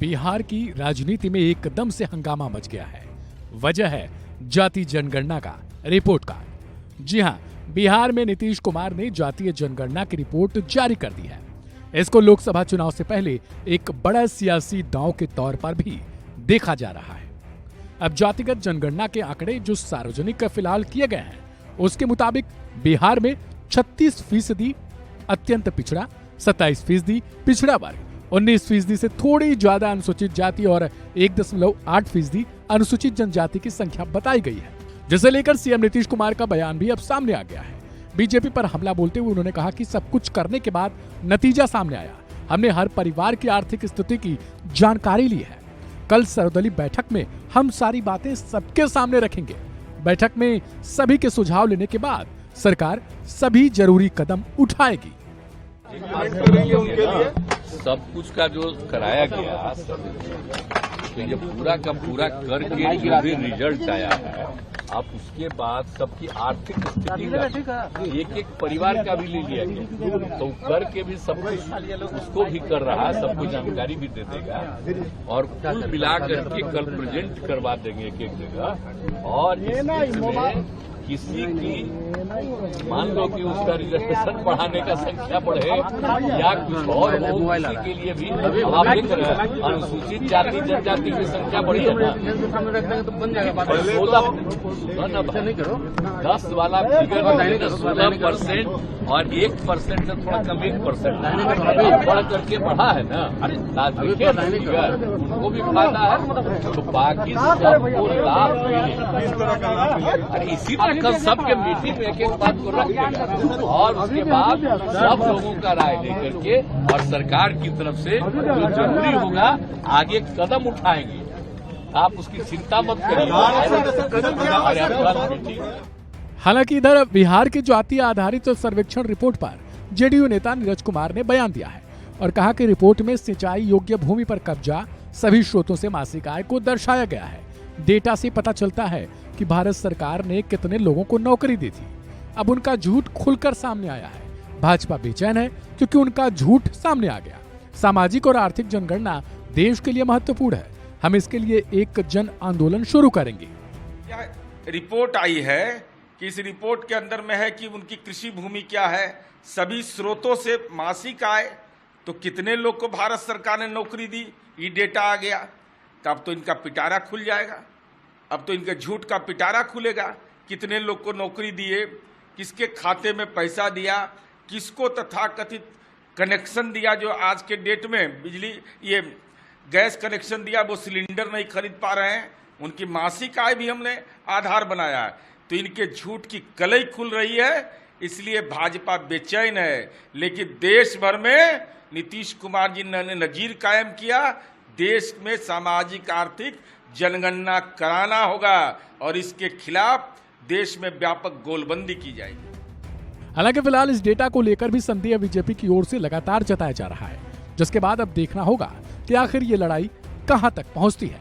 बिहार की राजनीति में एकदम से हंगामा मच गया है। वजह है जाति जनगणना का रिपोर्ट कार्ड। जी हां, बिहार में नीतीश कुमार ने जातीय जनगणना की रिपोर्ट जारी कर दी है। इसको लोकसभा चुनाव से पहले एक बड़ा सियासी दांव के तौर पर भी देखा जा रहा है। अब जातिगत जनगणना के आंकड़े जो सार्वजनिक फिलहाल किए गए हैं, उसके मुताबिक बिहार में 36% अत्यंत पिछड़ा, 27% पिछड़ा वर्ग, 19% से थोड़ी ज्यादा अनुसूचित जाति और 1.8% अनुसूचित जनजाति की संख्या बताई गई है, जिसे लेकर सीएम नीतीश कुमार का बयान भी अब सामने आ गया है। बीजेपी पर हमला बोलते हुए उन्होंने कहा कि सब कुछ करने के बाद नतीजा सामने आया। हमने हर परिवार की आर्थिक स्थिति की जानकारी ली है। कल सर्वदलीय बैठक में हम सारी बातें सबके सामने रखेंगे। बैठक में सभी के सुझाव लेने के बाद सरकार सभी जरूरी कदम उठाएगी। सब कुछ का जो कराया गया, तो ये पूरा का पूरा करके जो भी रिजल्ट आया है, आप उसके बाद सबकी आर्थिक स्थिति का एक एक परिवार का भी ले लिया गया, तो करके भी सब कुछ उसको भी कर रहा है, सबको जानकारी भी दे देगा और कुल मिला करके कल प्रेजेंट करवा देंगे एक एक जगह। और इसमें किसी की मान लो कि उसका रिजर्वेशन बढ़ाने का संख्या बढ़े या कुछ और हो, उसी के लिए भी आप देख रहे हैं अनुसूचित जाति जनजाति की संख्या बढ़ी है ना। 10 वाला फिगर 16% और 1% से थोड़ा कम 1% बढ़ करके बढ़ा है ना। उनको भी फायदा है, तो बाकी सबको लाभ मिले। अरे इसी तरह कल सबके मीटिंग में एक एक बात को रखेगा और उसके बाद सब लोगों का राय लेकर के और सरकार की तरफ से जो जरूरी होगा आगे कदम उठाएंगे। आप उसकी चिंता मत करिए। हालांकि इधर बिहार की जातीय आधारित सर्वेक्षण रिपोर्ट पर जेडीयू नेता नीरज कुमार ने बयान दिया है और कहा कि रिपोर्ट में सिंचाई योग्य भूमि पर कब्जा, सभी स्रोतों से मासिक आय को दर्शाया गया है। डेटा से पता चलता है कि भारत सरकार ने कितने लोगों को नौकरी दी थी। अब उनका झूठ खुलकर सामने आया है। भाजपा बेचैन है क्योंकि उनका झूठ सामने आ गया। सामाजिक और आर्थिक जनगणना देश के लिए महत्वपूर्ण है। हम इसके लिए एक जन आंदोलन शुरू करेंगे। रिपोर्ट आई है कि इस रिपोर्ट के अंदर में है कि उनकी कृषि भूमि क्या है, सभी स्रोतों से मासिक आय, तो कितने लोग को भारत सरकार ने नौकरी दी, ये डेटा आ गया। तब तो इनका पिटारा खुल जाएगा। अब तो इनके झूठ का पिटारा खुलेगा। कितने लोग को नौकरी दिए, किसके खाते में पैसा दिया, किसको तथाकथित कनेक्शन दिया, जो आज के डेट में बिजली ये गैस कनेक्शन दिया, वो सिलेंडर नहीं खरीद पा रहे हैं, उनकी मासिक आय भी हमने आधार बनाया है। तो इनके झूठ की कलई खुल रही है, इसलिए भाजपा बेचैन है। लेकिन देश भर में नीतीश कुमार जी ने नजीर कायम किया। देश में सामाजिक आर्थिक जनगणना कराना होगा और इसके खिलाफ देश में व्यापक गोलबंदी की जाएगी। हालांकि फिलहाल इस डेटा को लेकर भी संदेह बीजेपी की ओर से लगातार जताया जा रहा है, जिसके बाद अब देखना होगा कि आखिर ये लड़ाई कहां तक पहुंचती है।